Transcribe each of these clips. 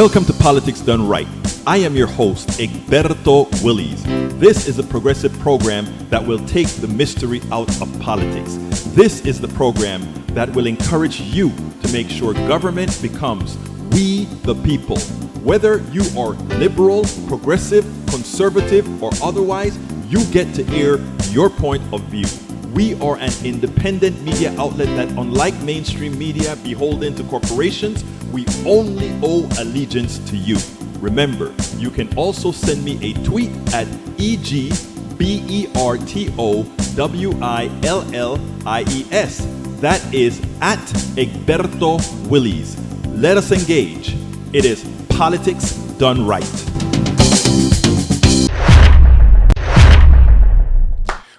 Welcome to Politics Done Right. I am your host, Egberto Willies. This is a progressive program that will take the mystery out of politics. This is the program that will encourage you to make sure government becomes we the people. Whether you are liberal, progressive, conservative, or otherwise, you get to air your point of view. We are an independent media outlet that, unlike mainstream media beholden to corporations, we only owe allegiance to you. Remember, you can also send me a tweet at EGBERTOWILLIES. That is at Egberto Willies. Let us engage. It is Politics Done Right.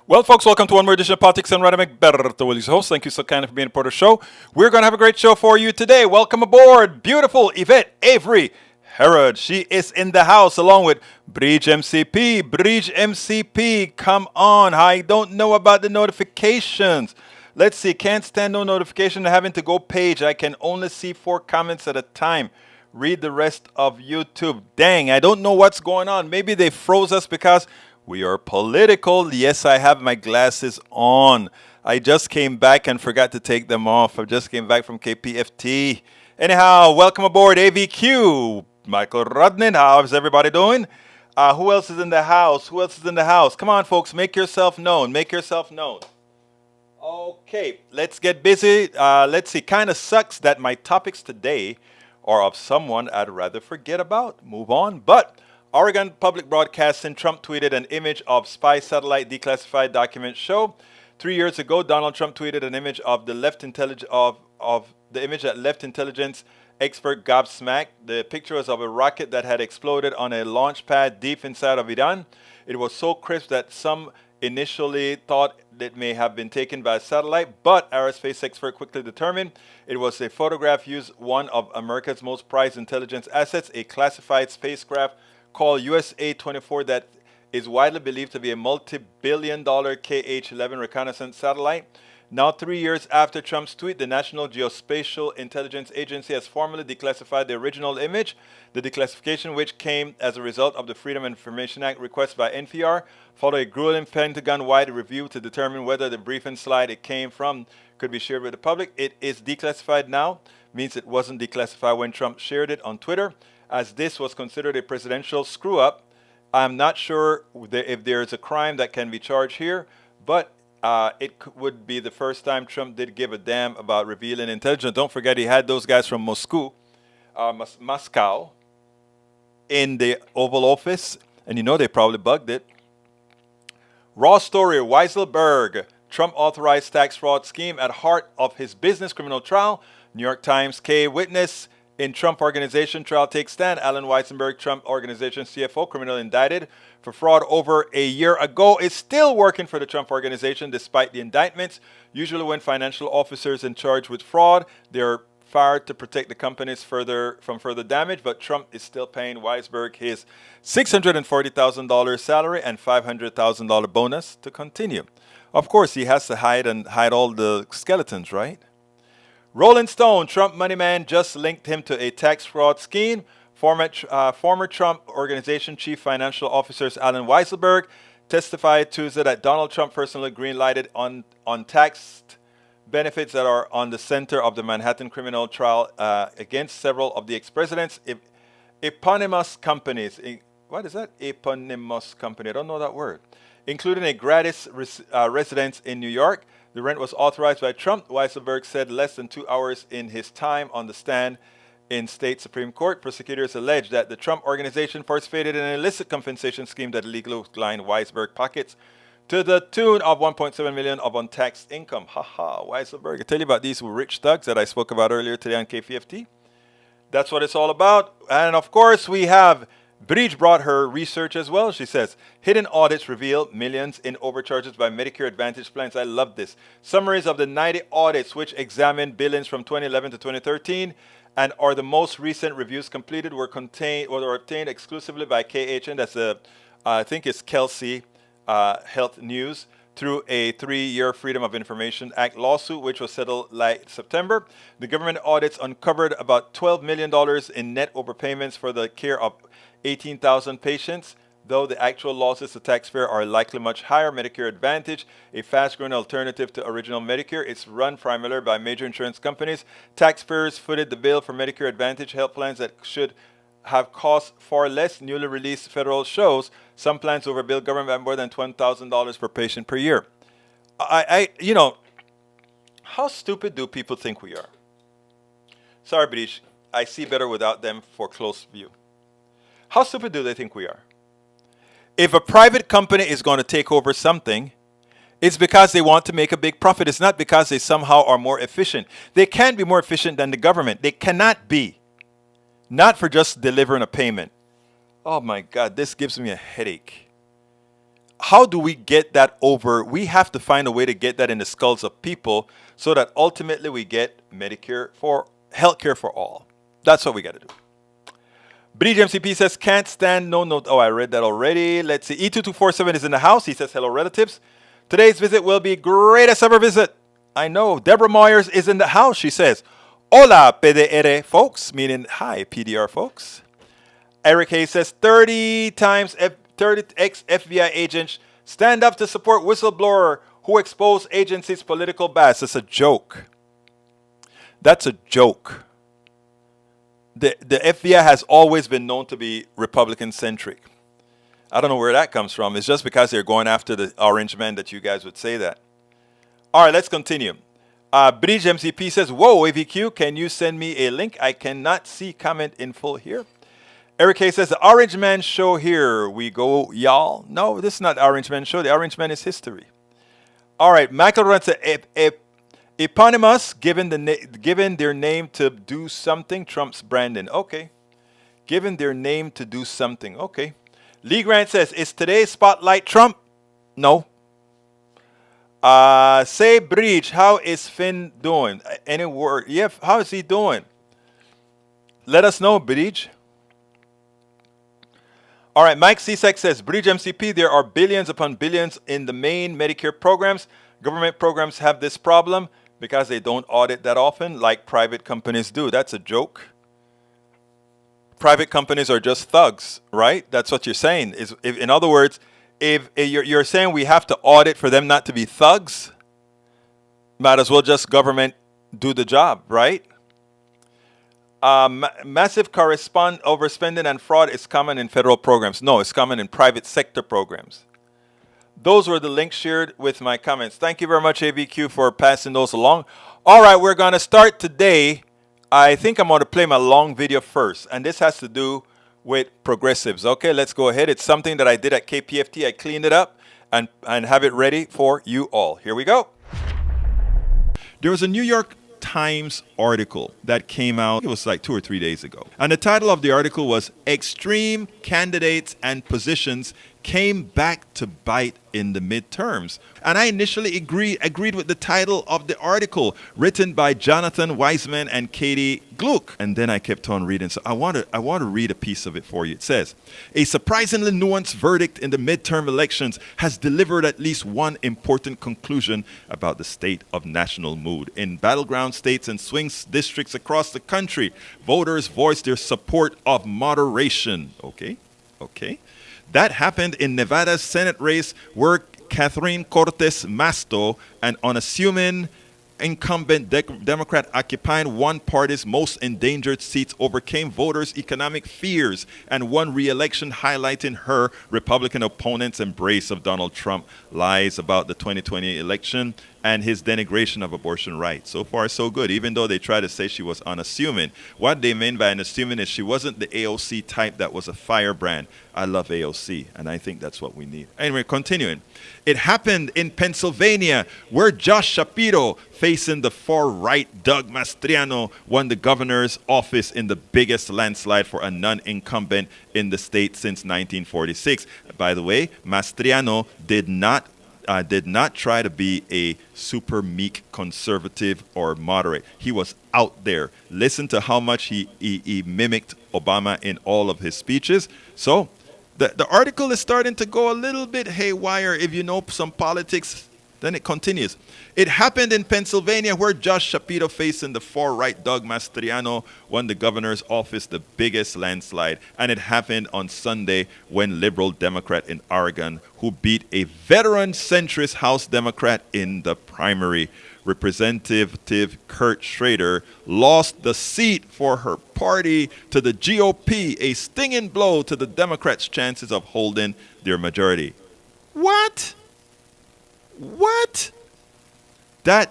Well, folks, welcome to one more edition of Politics Done Right. I'm Egberto Willies, host. Thank you so kindly for being a part of the show. We're going to have a great show for you today. Welcome aboard, beautiful Yvette Avery Herod. She is in the house along with Bridge MCP. Bridge MCP, come on. I don't know about the notifications. Let's see. Can't stand no notification. Having to go page. I can only see 4 comments at a time. Read the rest of YouTube. Dang, I don't know what's going on. Maybe they froze us because we are political. Yes, I have my glasses on. I just came back and forgot to take them off. I just came back from KPFT. Anyhow, welcome aboard AVQ. Michael Rudnin, how's everybody doing? Who else is in the house? Who else is in the house? Come on, folks, make yourself known. Make yourself known. Okay, let's get busy. Let's see. Kind of sucks that my topics today are of someone I'd rather forget about. Move on. But Oregon Public Broadcasting, Trump tweeted an image of spy satellite declassified documents show. 3 years ago, Donald Trump tweeted an image of the left intelligence of the image that left intelligence expert gobsmacked. The picture was of a rocket that had exploded on a launch pad deep inside of Iran. It was so crisp that some initially thought it may have been taken by a satellite, but aerospace expert quickly determined it was a photograph used one of America's most prized intelligence assets, a classified spacecraft called USA-24 that is widely believed to be a multi-billion-dollar KH-11 reconnaissance satellite. Now, 3 years after Trump's tweet, the National Geospatial Intelligence Agency has formally declassified the original image. The declassification, which came as a result of the Freedom of Information Act request by NPR, followed a grueling Pentagon-wide review to determine whether the briefing slide it came from could be shared with the public. It is declassified now, means it wasn't declassified when Trump shared it on Twitter, as this was considered a presidential screw-up. I'm not sure if there is a crime that can be charged here, but would be the first time Trump did give a damn about revealing intelligence. Don't forget, he had those guys from Moscow in the Oval Office, and you know they probably bugged it. Raw story, Weisselberg, Trump authorized tax fraud scheme at heart of his business criminal trial. New York Times K witness in Trump Organization trial takes stand. Alan Weissenberg, Trump Organization CFO, criminal indicted for fraud over a year ago, is still working for the Trump Organization despite the indictments. Usually when financial officers in charge with fraud, they're fired to protect the companies from further damage, but Trump is still paying Weisberg his $640,000 salary and $500,000 bonus to continue. Of course, he has to hide all the skeletons, right? Rolling Stone, Trump money man just linked him to a tax fraud scheme. Former Trump Organization Chief Financial Officer Alan Weisselberg testified Tuesday that Donald Trump personally green-lighted on taxed benefits that are on the center of the Manhattan criminal trial against several of the ex-presidents' eponymous companies. What is that? Eponymous company. I don't know that word. Including a gratis residence in New York. The rent was authorized by Trump, Weisselberg said less than 2 hours in his time on the stand in state Supreme Court. Prosecutors alleged that the Trump Organization participated in an illicit compensation scheme that illegally lined Weisselberg pockets to the tune of $1.7 million of untaxed income. Haha, Weisselberg. I tell you about these rich thugs that I spoke about earlier today on KPFT. That's what it's all about. And of course, we have Bridge brought her research as well. She says, hidden audits reveal millions in overcharges by Medicare Advantage plans. I love this. Summaries of the 90 audits which examined billings from 2011 to 2013 and are the most recent reviews completed were obtained exclusively by KHN. That's I think it's Kelsey Health News. through a 3-year Freedom of Information Act lawsuit, which was settled late September. The government audits uncovered about $12 million in net overpayments for the care of 18,000 patients, though the actual losses to taxpayers are likely much higher. Medicare Advantage, a fast-growing alternative to original Medicare, is run primarily by major insurance companies. Taxpayers footed the bill for Medicare Advantage health plans that should have cost far less. Newly released federal shows some plans overbill government by more than $20,000 per patient per year. How stupid do people think we are? Sorry, British, I see better without them for close view. How stupid do they think we are? If a private company is going to take over something, it's because they want to make a big profit. It's not because they somehow are more efficient. They can't be more efficient than the government. They cannot be. Not for just delivering a payment. Oh my God, this gives me a headache. How do we get that over? We have to find a way to get that in the skulls of people so that ultimately we get Medicare for healthcare for all. That's what we got to do. Bridge MCP says, can't stand no note. Oh, I read that already. Let's see. E2247 is in the house. He says, hello, relatives. Today's visit will be greatest ever visit. I know. Deborah Moyers is in the house. She says, hola, PDR folks, meaning hi, PDR folks. Eric Hayes says 30 ex-FBI agents stand up to support whistleblower who exposed agency's political bias. That's a joke. That's a joke. The FBI has always been known to be Republican-centric. I don't know where that comes from. It's just because they're going after the orange man that you guys would say that. All right, let's continue. Bridge MCP says, whoa, AVQ, can you send me a link? I cannot see comment in full here. Eric K says, the Orange Man show, here we go, y'all. No, this is not the Orange Man show. The Orange Man is history. All right, Michael runs eponymous, given their name to do something, Trump's Brandon. Okay. Given their name to do something. Okay. Lee Grant says, is today's spotlight Trump? No. Say Bridge, how is Finn doing? Any word? Yeah, how is he doing? Let us know, Bridge. All right, Mike Cesek says, Bridge MCP, there are billions upon billions in the main Medicare programs. Government programs have this problem because they don't audit that often like private companies do. That's a joke. Private companies are just thugs, right? That's what you're saying. In other words, if you're saying we have to audit for them not to be thugs, might as well just government do the job, right? Massive overspending and fraud is common in federal programs. No, it's common in private sector programs. Those were the links shared with my comments. Thank you very much, AVQ, for passing those along. All right, we're going to start today. I think I'm going to play my long video first, and this has to do with progressives. Okay, let's go ahead. It's something that I did at KPFT. I cleaned it up and have it ready for you all. Here we go. There was a New York Times article that came out, it was like 2 or 3 days ago. And the title of the article was Extreme Candidates and Positions Came Back to Bite in the Midterms. And I initially agreed with the title of the article written by Jonathan Weisman and Katie Gluck. And then I kept on reading. So I want to read a piece of it for you. It says, a surprisingly nuanced verdict in the midterm elections has delivered at least one important conclusion about the state of national mood. In battleground states and swing districts across the country, voters voiced their support of moderation. Okay. That happened in Nevada's Senate race where Catherine Cortez Masto, an unassuming incumbent Democrat occupying one party's most endangered seats, overcame voters' economic fears and won re-election, highlighting her Republican opponent's embrace of Donald Trump, lies about the 2020 election, and his denigration of abortion rights. So far, so good, even though they try to say she was unassuming. What they mean by unassuming is she wasn't the AOC type that was a firebrand. I love AOC, and I think that's what we need. Anyway, continuing. It happened in Pennsylvania, where Josh Shapiro, facing the far-right Doug Mastriano, won the governor's office in the biggest landslide for a non-incumbent in the state since 1946. By the way, Mastriano did not try to be a super meek conservative or moderate. He was out there. Listen to how much he mimicked Obama in all of his speeches. So The article is starting to go a little bit haywire. If you know some politics, then it continues. It happened in Pennsylvania where Josh Shapiro, facing the far-right Doug Mastriano, won the governor's office, the biggest landslide. And it happened on Sunday when liberal Democrat in Oregon, who beat a veteran centrist House Democrat in the primary, Representative Kurt Schrader, lost the seat for her party to the GOP, a stinging blow to the Democrats' chances of holding their majority. What? What? That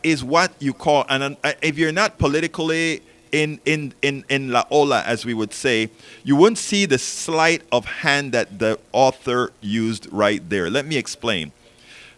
is what you call, and if you're not politically in la ola, as we would say, you wouldn't see the sleight of hand that the author used right there. Let me explain.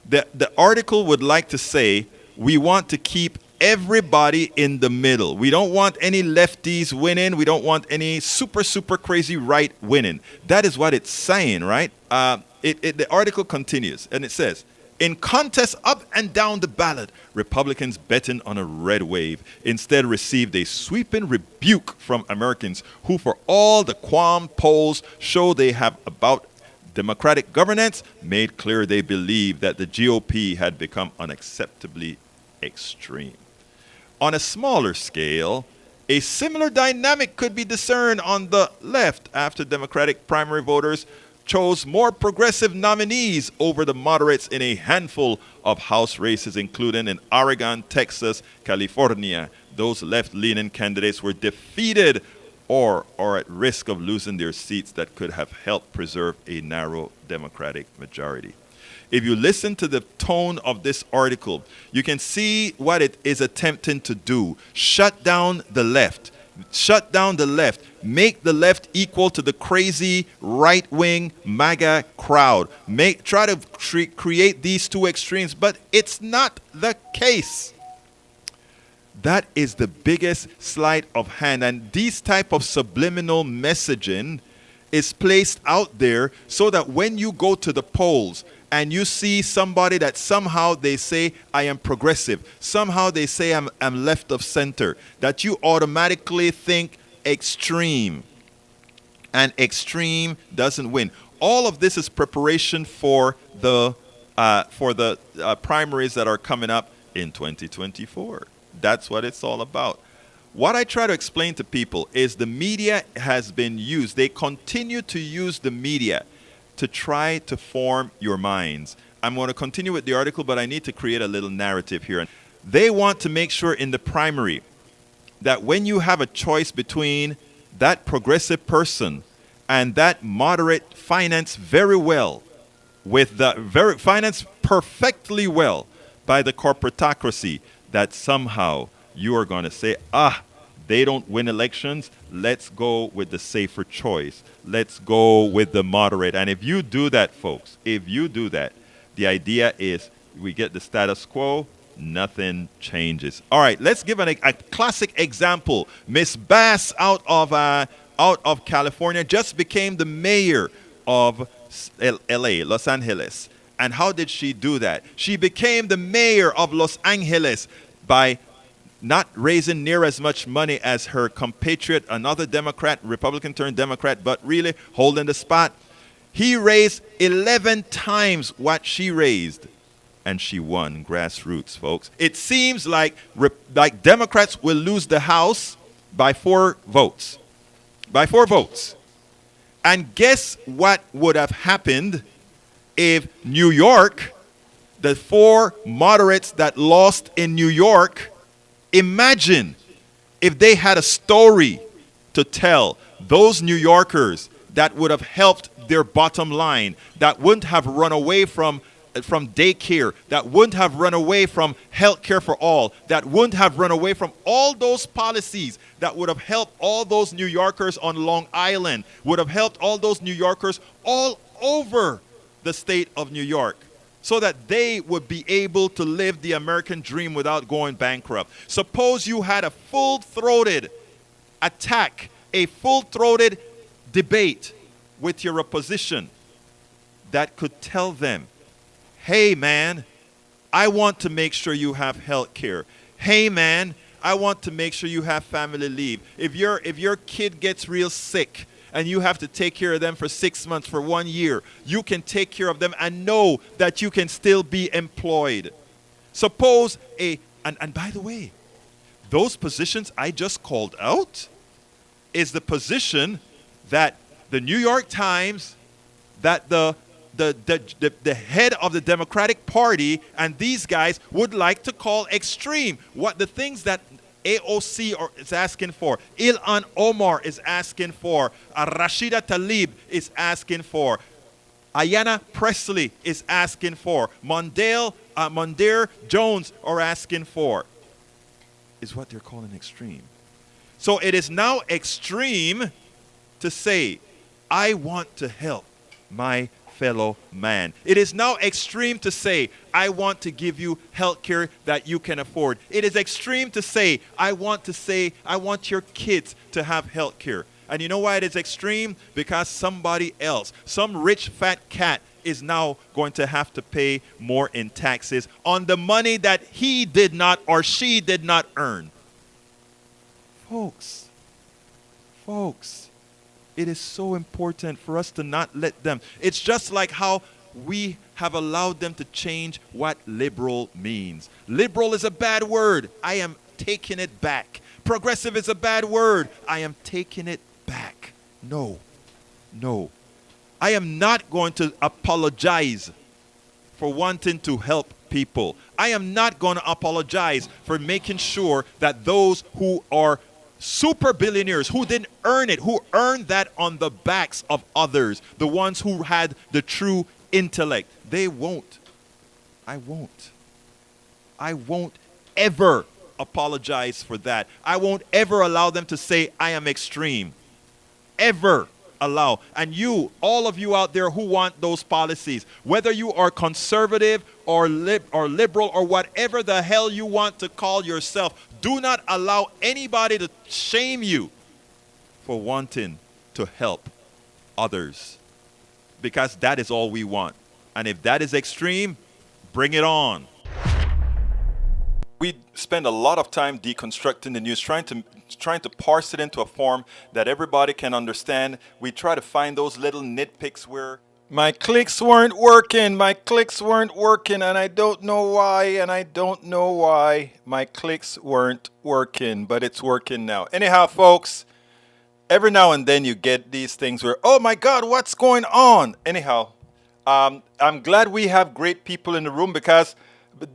The article would like to say, we want to keep everybody in the middle. We don't want any lefties winning. We don't want any super crazy right winning. That is what it's saying, right? The article continues, and it says, in contests up and down the ballot, Republicans betting on a red wave instead received a sweeping rebuke from Americans who, for all the qualm polls show they have about Democratic governance, made clear they believe that the GOP had become unacceptably extreme. On a smaller scale, a similar dynamic could be discerned on the left after Democratic primary voters chose more progressive nominees over the moderates in a handful of House races, including in Oregon, Texas, California. Those left-leaning candidates were defeated or are at risk of losing their seats that could have helped preserve a narrow Democratic majority. If you listen to the tone of this article, you can see what it is attempting to do. Shut down the left. Shut down the left. Make the left equal to the crazy right-wing MAGA crowd. Try to create these two extremes, but it's not the case. That is the biggest sleight of hand. And these type of subliminal messaging is placed out there so that when you go to the polls and you see somebody that somehow they say, I am progressive, somehow they say I'm left of center, that you automatically think extreme. And extreme doesn't win. All of this is preparation for the primaries that are coming up in 2024. That's what it's all about. What I try to explain to people is the media has been used. They continue to use the media to try to form your minds. I'm going to continue with the article, but I need to create a little narrative here. They want to make sure in the primary that when you have a choice between that progressive person and that moderate financed very well, with the very financed perfectly well by the corporatocracy, that somehow you are going to say, they don't win elections. Let's go with the safer choice. Let's go with the moderate. And if you do that, folks, if you do that, the idea is we get the status quo, nothing changes. All right, let's give a classic example. Miss Bass out of California just became the mayor of LA, Los Angeles. And how did she do that? She became the mayor of Los Angeles by not raising near as much money as her compatriot, another Democrat, Republican turned Democrat, but really holding the spot. He raised 11 times what she raised, and she won grassroots, folks. It seems like Democrats will lose the House by 4 votes. By 4 votes. And guess what would have happened if New York, the 4 moderates that lost in New York, imagine if they had a story to tell those New Yorkers that would have helped their bottom line, that wouldn't have run away from daycare, that wouldn't have run away from health care for all, that wouldn't have run away from all those policies that would have helped all those New Yorkers on Long Island, would have helped all those New Yorkers all over the state of New York, so that they would be able to live the American dream without going bankrupt. Suppose you had a full-throated attack, a full-throated debate with your opposition that could tell them, hey, man, I want to make sure you have health care. Hey, man, I want to make sure you have family leave. If your kid gets real sick and you have to take care of them for 6 months, for 1 year. You can take care of them and know that you can still be employed. Suppose and by the way, those positions I just called out is the position that the New York Times, that the head of the Democratic Party and these guys would like to call extreme. What the things that AOC is asking for, Ilhan Omar is asking for, Rashida Tlaib is asking for, Ayanna Presley is asking for, Mondaire Jones are asking for, is what they're calling extreme. So it is now extreme to say, I want to help my fellow man. It is now extreme to say, I want to give you health care that you can afford. It is extreme to say, I want your kids to have health care. And you know why it is extreme? Because somebody else, some rich fat cat, is now going to have to pay more in taxes on the money that he did not or she did not earn. Folks, it is so important for us to not let them. It's just like how we have allowed them to change what liberal means. Liberal is a bad word. I am taking it back. Progressive is a bad word. I am taking it back. No. I am not going to apologize for wanting to help people. I am not going to apologize for making sure that those who are super billionaires, who didn't earn it, who earned that on the backs of others, the ones who had the true intellect, they won't. I won't ever apologize for that. I won't ever allow them to say I am extreme. Ever allow. And you, all of you out there who want those policies, whether you are conservative or liberal or whatever the hell you want to call yourself, do not allow anybody to shame you for wanting to help others, because that is all we want. And if that is extreme, bring it on. We spend a lot of time deconstructing the news, trying to parse it into a form that everybody can understand. We try to find those little nitpicks where my clicks weren't working, and I don't know why my clicks weren't working, but it's working now. Anyhow, folks, every now and then you get these things where, oh my God, what's going on? Anyhow, I'm glad we have great people in the room, because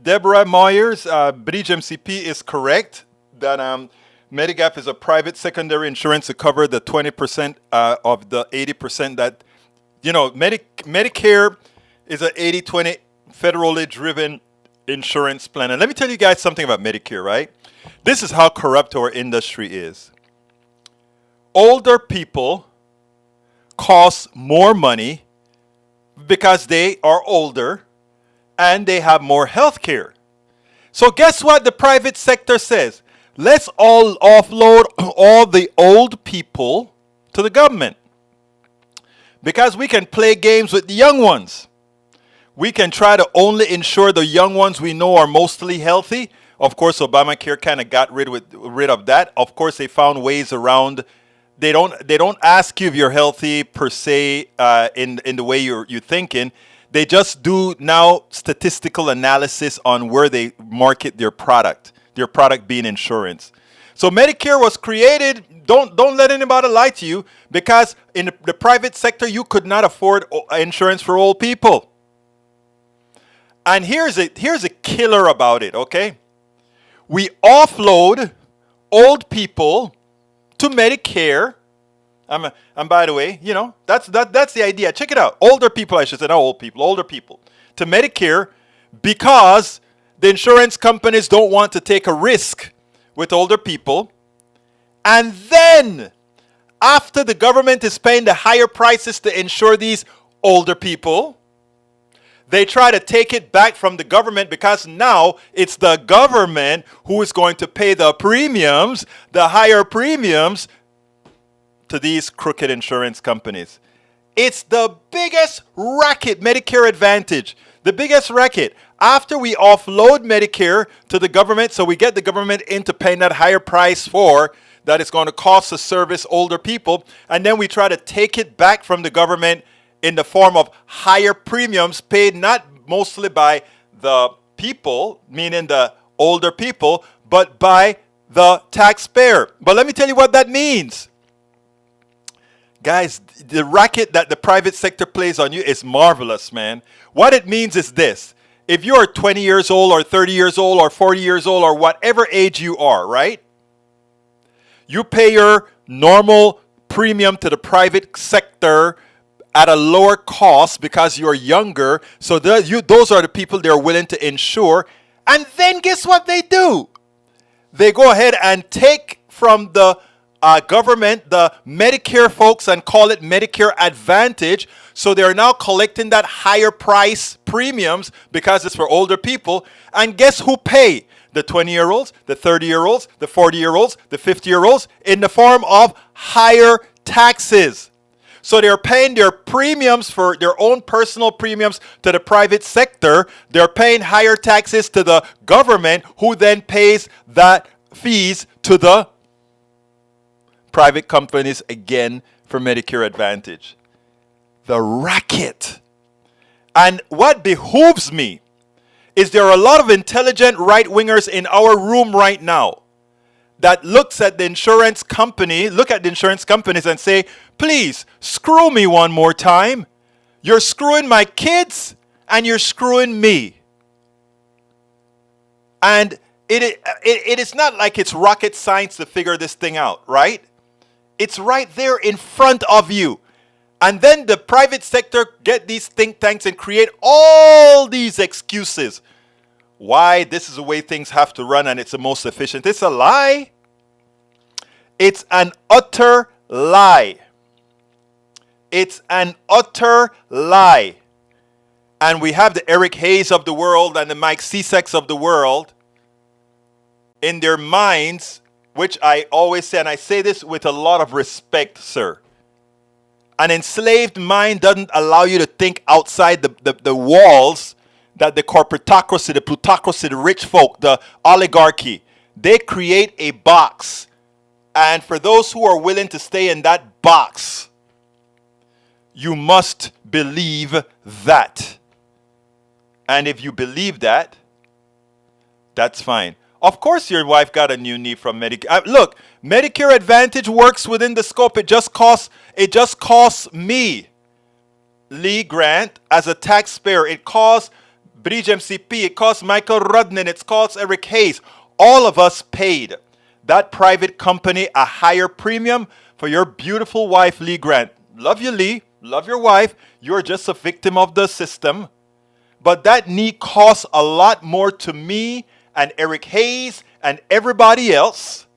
Deborah Moyers, Bridge MCP, is correct that Medigap is a private secondary insurance to cover the 20% of the 80% that, Medicare is an 80-20 federally driven insurance plan. And let me tell you guys something about Medicare, right? This is how corrupt our industry is. Older people cost more money because they are older and they have more health care. So guess what the private sector says? Let's all offload all the old people to the government, because we can play games with the young ones. We can try to only insure the young ones we know are mostly healthy. Of course, Obamacare kind of got rid of that. Of course, they found ways around. They don't ask you if you're healthy per se in the way you're thinking. They just do now statistical analysis on where they market their product being insurance. So Medicare was created, don't let anybody lie to you, because in the private sector you could not afford insurance for old people. And here's a killer about it, okay? We offload old people to Medicare. And by the way, that's the idea. Check it out. Older people, I should say, not old people, older people to Medicare, because the insurance companies don't want to take a risk with older people. And then, after the government is paying the higher prices to insure these older people, they try to take it back from the government, because now it's the government who is going to pay the premiums, the higher premiums, to these crooked insurance companies. It's the biggest racket, Medicare Advantage. The biggest racket. After we offload Medicare to the government, so we get the government into paying that higher price for that it's going to cost to service older people, and then we try to take it back from the government in the form of higher premiums paid not mostly by the people, meaning the older people, but by the taxpayer. But let me tell you what that means. Guys, the racket that the private sector plays on you is marvelous, man. What it means is this. If you're 20 years old or 30 years old or 40 years old or whatever age you are, right? You pay your normal premium to the private sector at a lower cost because you're younger. So those are the people they're willing to insure. And then guess what they do? They go ahead and take from the government the Medicare folks and call it Medicare Advantage. So they're now collecting that higher price premiums because it's for older people. And guess who pay? The 20-year-olds, the 30-year-olds, the 40-year-olds, the 50-year-olds in the form of higher taxes. So they're paying their premiums for their own personal premiums to the private sector. They're paying higher taxes to the government, who then pays that fees to the private companies again for Medicare Advantage. The racket. And what behooves me is there are a lot of intelligent right-wingers in our room right now that looks at the insurance company, look at the insurance companies and say, please, screw me one more time. You're screwing my kids and you're screwing me. And it is not like it's rocket science to figure this thing out, right? It's right there in front of you. And then the private sector get these think tanks and create all these excuses why this is the way things have to run and it's the most efficient. It's a lie. It's an utter lie. It's an utter lie. And we have the Eric Hayes of the world and the Mike Ceseks of the world in their minds, which I always say, and I say this with a lot of respect, sir. An enslaved mind doesn't allow you to think outside the walls that the corporatocracy, the plutocracy, the rich folk, the oligarchy, they create a box. And for those who are willing to stay in that box, you must believe that. And if you believe that, that's fine. Of course your wife got a new knee from Medicare. Look, Medicare Advantage works within the scope. It just costs me, Lee Grant, as a taxpayer. It costs Bridge MCP. It costs Michael Rudnin. It costs Eric Hayes. All of us paid that private company a higher premium for your beautiful wife, Lee Grant. Love you, Lee. Love your wife. You're just a victim of the system. But that knee costs a lot more to me and Eric Hayes and everybody else.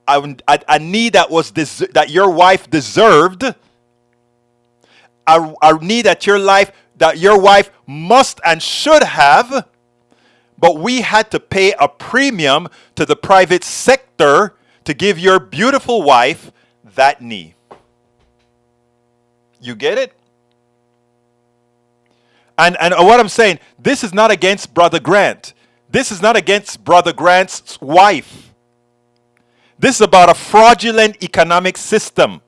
A knee that was that your wife deserved. A knee that your wife must and should have. But we had to pay a premium to the private sector to give your beautiful wife that knee. You get it? And what I'm saying, this is not against Brother Grant. This is not against Brother Grant's wife. This is about a fraudulent economic system.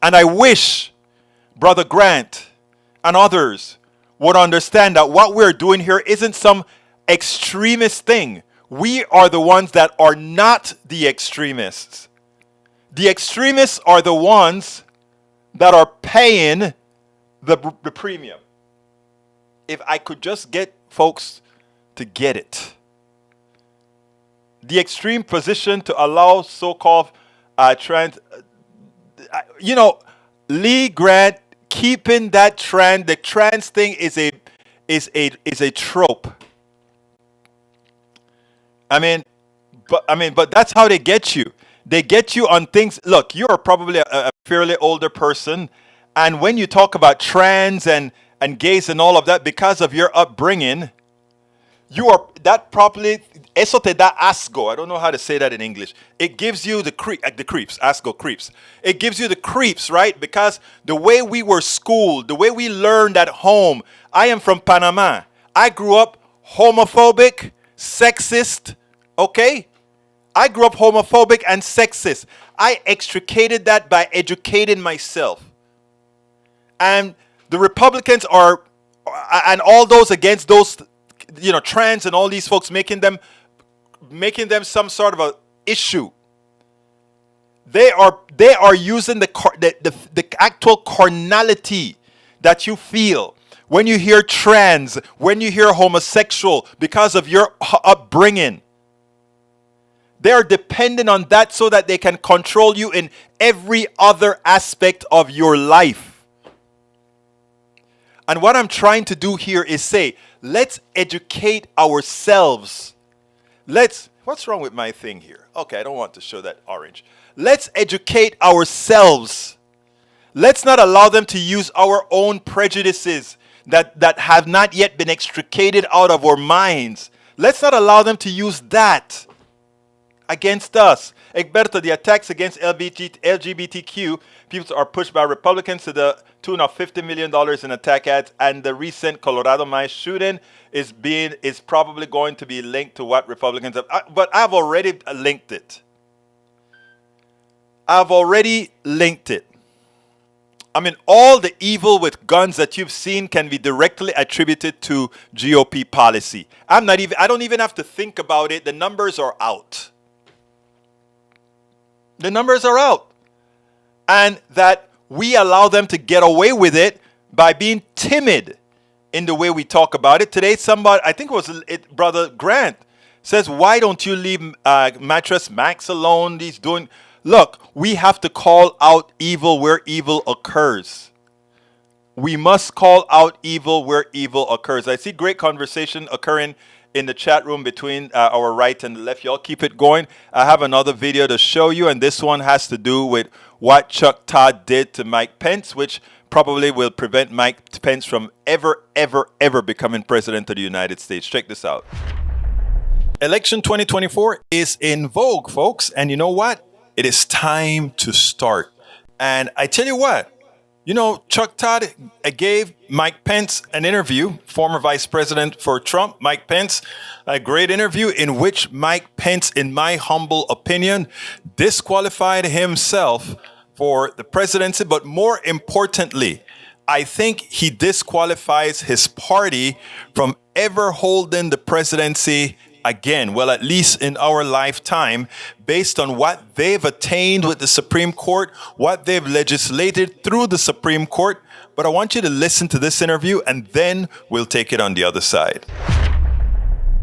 And I wish Brother Grant and others would understand that what we're doing here isn't some extremist thing. We are the ones that are not the extremists. The extremists are the ones that are paying the premium. If I could just get folks to get it. The extreme position to allow so-called trans, Lee Grant keeping that trend, the trans thing is a trope. But that's how they get you. They get you on things. Look, you're probably a fairly older person. And when you talk about trans and gays and all of that, because of your upbringing, you are that properly. Eso te da asco. I don't know how to say that in English. It gives you the creeps. Asco, creeps. It gives you the creeps, right? Because the way we were schooled, the way we learned at home. I am from Panama. I grew up homophobic, sexist. Okay, I grew up homophobic and sexist. I extricated that by educating myself. And the Republicans are, and all those against those, trans and all these folks, making them some sort of a issue. They are using the actual carnality that you feel when you hear trans, when you hear homosexual, because of your upbringing. They are dependent on that so that they can control you in every other aspect of your life. And what I'm trying to do here is say, let's educate ourselves. What's wrong with my thing here? Okay, I don't want to show that orange. Let's educate ourselves. Let's not allow them to use our own prejudices that have not yet been extricated out of our minds. Let's not allow them to use that against us. Egberto, the attacks against LGBTQ people are pushed by Republicans to the tune of $50 million in attack ads, and the recent Colorado mass shooting is probably going to be linked to what Republicans have. But I've already linked it. I mean, all the evil with guns that you've seen can be directly attributed to GOP policy. I don't even have to think about it. The numbers are out. The numbers are out. And that we allow them to get away with it by being timid in the way we talk about it. Today, somebody, I think Brother Grant, says, why don't you leave Mattress Max alone? Look, we have to call out evil where evil occurs. We must call out evil where evil occurs. I see great conversation occurring in the chat room between our right and the left. Y'all keep it going. I have another video to show you, and this one has to do with what Chuck Todd did to Mike Pence, which probably will prevent Mike Pence from ever becoming president of the United States. Check this out. Election 2024 is in vogue, folks. And you know what? It is time to start. And I tell you what, Chuck Todd gave Mike Pence an interview, former vice president for Trump, Mike Pence, a great interview in which Mike Pence, in my humble opinion, disqualified himself for the presidency. But more importantly, I think he disqualifies his party from ever holding the presidency again. Well, at least in our lifetime, based on what they've attained with the Supreme Court, what they've legislated through the Supreme Court. But I want you to listen to this interview, and then we'll take it on the other side.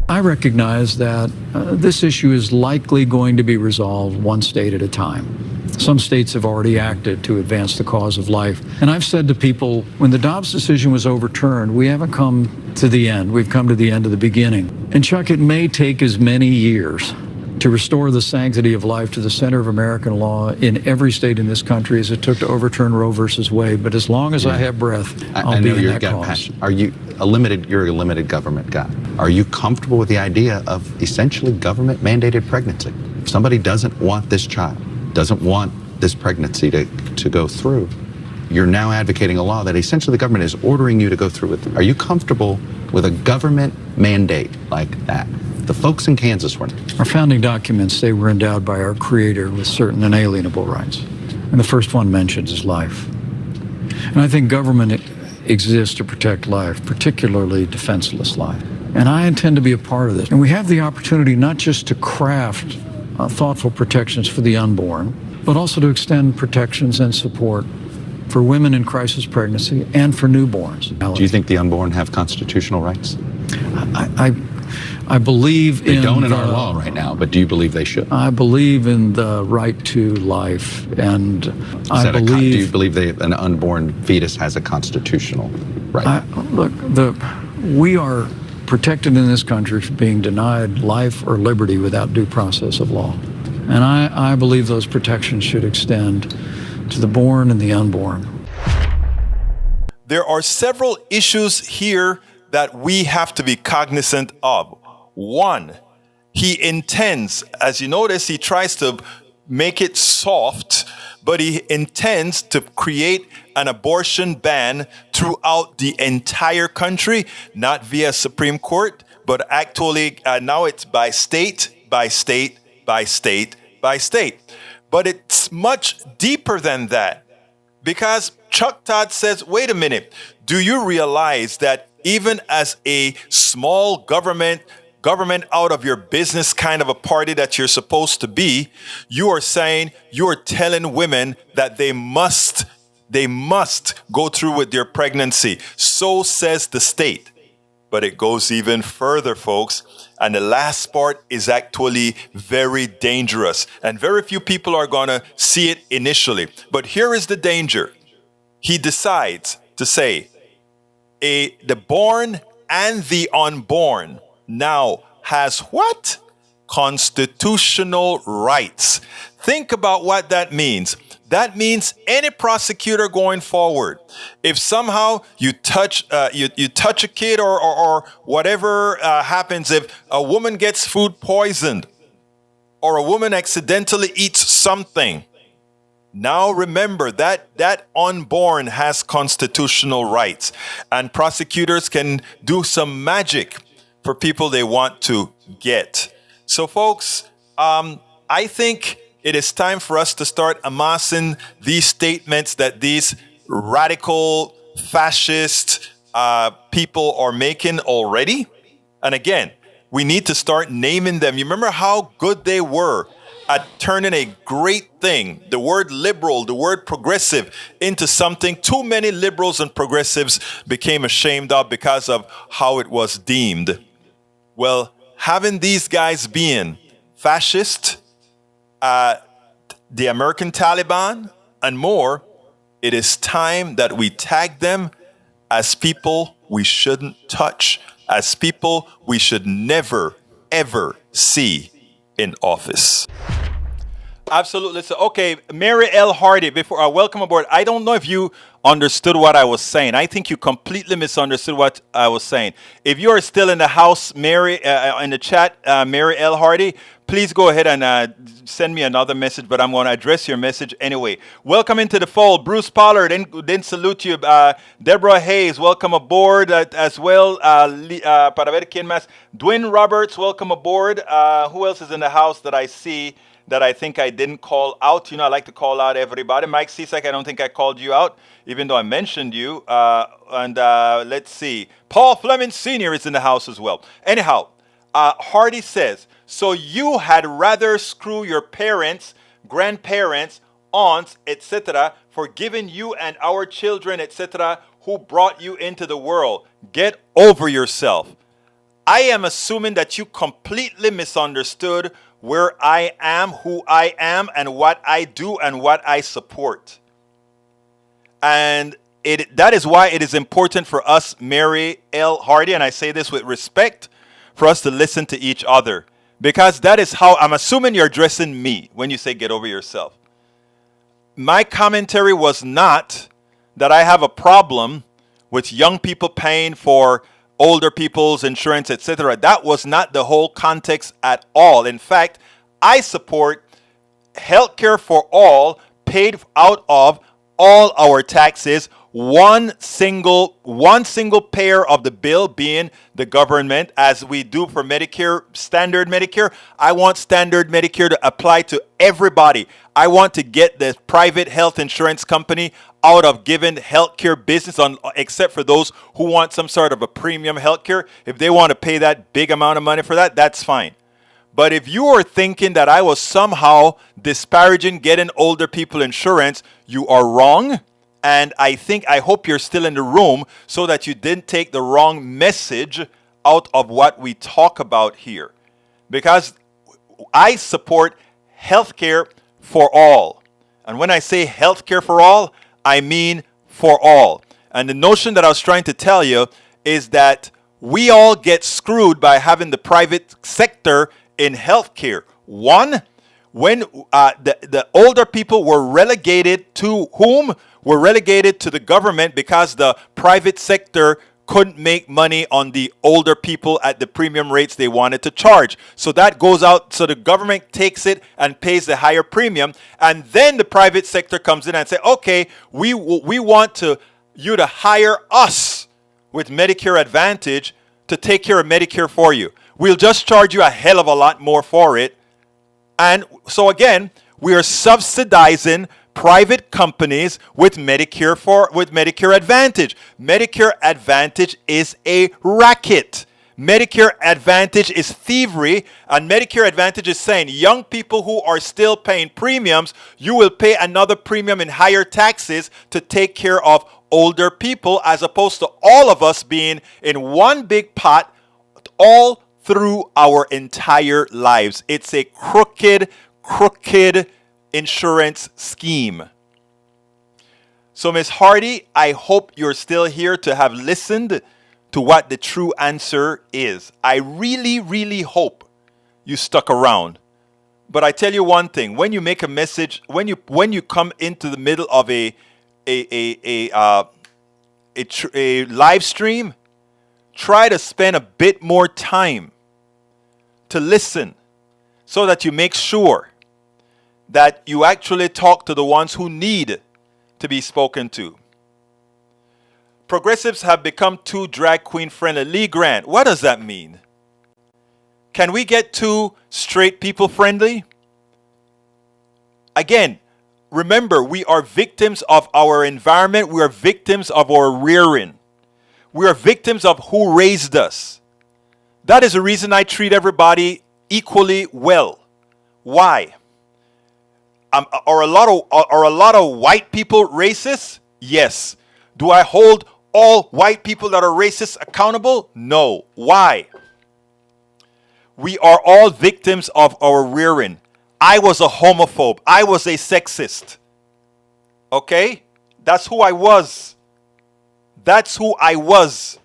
I recognize that this issue is likely going to be resolved one state at a time. Some states have already acted to advance the cause of life. And I've said to people, when the Dobbs decision was overturned, we haven't come to the end. We've come to the end of the beginning. And Chuck, it may take as many years to restore the sanctity of life to the center of American law in every state in this country as it took to overturn Roe versus Wade. But as long as I have breath, I'll be in that cause. You're a limited government guy. Are you comfortable with the idea of essentially government-mandated pregnancy? If somebody doesn't want this child, doesn't want this pregnancy to go through, you're now advocating a law that essentially the government is ordering you to go through with. Are you comfortable with a government mandate like that? The folks in Kansas were. Our founding documents say we're endowed by our Creator with certain inalienable rights. And the first one mentioned is life. And I think government exists to protect life, particularly defenseless life. And I intend to be a part of this. And we have the opportunity not just to craft thoughtful protections for the unborn, but also to extend protections and support for women in crisis pregnancy and for newborns. Do you think the unborn have constitutional rights? I believe they don't in our law right now, but do you believe they should? I believe in the right to life, and do you believe an unborn fetus has a constitutional right? We are protected in this country from being denied life or liberty without due process of law. And I believe those protections should extend to the born and the unborn. There are several issues here that we have to be cognizant of. One, he intends, as you notice, he tries to make it soft, but he intends to create an abortion ban throughout the entire country, not via Supreme Court, but actually now it's by state, by state, by state, by state. But it's much deeper than that, because Chuck Todd says, wait a minute, do you realize that even as a small government out of your business kind of a party that you're supposed to be, you are saying, you are telling women that they must go through with their pregnancy. So says the state. But it goes even further, folks. And the last part is actually very dangerous. And very few people are going to see it initially. But here is the danger. He decides to say, the born and the unborn now has what? Constitutional rights. Think about what that means. That means any prosecutor going forward, if somehow you touch a kid or whatever happens, if a woman gets food poisoned or a woman accidentally eats something, now remember that unborn has constitutional rights, and prosecutors can do some magic for people they want to get. So folks, I think it is time for us to start amassing these statements that these radical fascist people are making already. And again, we need to start naming them. You remember how good they were at turning a great thing, the word liberal, the word progressive, into something too many liberals and progressives became ashamed of because of how it was deemed. Well, having these guys being fascist, the American Taliban, and more, it is time that we tag them as people we shouldn't touch, as people we should never, ever see in office. Absolutely. So, okay, Mary L. Hardy, before welcome aboard. I don't know if you understood what I was saying. I think you completely misunderstood what I was saying. If you are still in the house, Mary, in the chat, Mary L. Hardy, please go ahead and send me another message, but I'm going to address your message anyway. Welcome into the fold. Bruce Pollard, didn't salute you. Deborah Hayes, welcome aboard as well. Para ver quién más. Dwayne Roberts, welcome aboard. Who else is in the house that I see that I think I didn't call out? You know, I like to call out everybody. Mike Cisak, I don't think I called you out, even though I mentioned you. Let's see. Paul Fleming Sr. is in the house as well. Anyhow, Hardy says, so you had rather screw your parents, grandparents, aunts, etc., for giving you and our children, etc., who brought you into the world. Get over yourself. I am assuming that you completely misunderstood where I am, who I am, and what I do and what I support. And that is why it is important for us, Mary L. Hardy, and I say this with respect, for us to listen to each other. Because that is how, I'm assuming you're addressing me when you say get over yourself. My commentary was not that I have a problem with young people paying for older people's insurance, etc. That was not the whole context at all. In fact, I support healthcare for all, paid out of all our taxes, one single payer of the bill being the government, as we do for Medicare, standard Medicare. I want standard Medicare to apply to everybody. I want to get the private health insurance company out of giving healthcare business, except for those who want some sort of a premium healthcare. If they want to pay that big amount of money for that, that's fine. But if you are thinking that I was somehow disparaging getting older people insurance, you are wrong. And I hope you're still in the room so that you didn't take the wrong message out of what we talk about here. Because I support healthcare for all. And when I say healthcare for all, I mean for all. And the notion that I was trying to tell you is that we all get screwed by having the private sector in healthcare. One, when the older people were relegated to whom? Were relegated to the government because the private sector couldn't make money on the older people at the premium rates they wanted to charge. So that goes out, so the government takes it and pays the higher premium, and then the private sector comes in and say, okay, we want you to hire us with Medicare Advantage to take care of Medicare for you. We'll just charge you a hell of a lot more for it. And so again, we are subsidizing private companies with Medicare Advantage. Medicare Advantage is a racket. Medicare Advantage is thievery, and Medicare Advantage is saying young people who are still paying premiums, you will pay another premium in higher taxes to take care of older people, as opposed to all of us being in one big pot all through our entire lives. It's a crooked insurance scheme. So, Miss Hardy, I hope you're still here to have listened to what the true answer is. I really, really hope you stuck around. But I tell you one thing: when you make a message, when you come into the middle of a live stream, try to spend a bit more time to listen, so that you make sure that you actually talk to the ones who need to be spoken to. Progressives have become too drag queen friendly. Lee Grant, what does that mean? Can we get too straight people friendly? Again, remember, we are victims of our environment. We are victims of our rearing. We are victims of who raised us. That is the reason I treat everybody equally well. Why? Are a lot of white people racist? Yes. Do I hold all white people that are racist accountable? No. Why? We are all victims of our rearing. I was a homophobe. I was a sexist. Okay? That's who I was. That's who I was.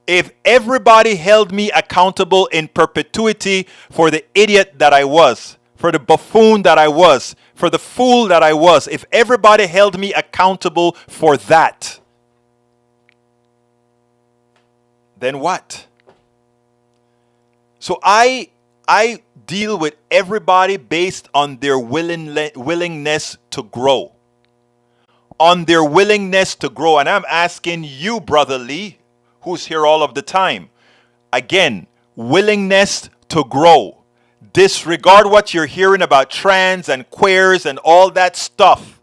If everybody held me accountable in perpetuity for the idiot that I was, for the buffoon that I was, for the fool that I was, if everybody held me accountable for that, then what? So I deal with everybody based on their willingness to grow. On their willingness to grow. And I'm asking you, Brother Lee, who's here all of the time. Again, willingness to grow. Disregard what you're hearing about trans and queers and all that stuff,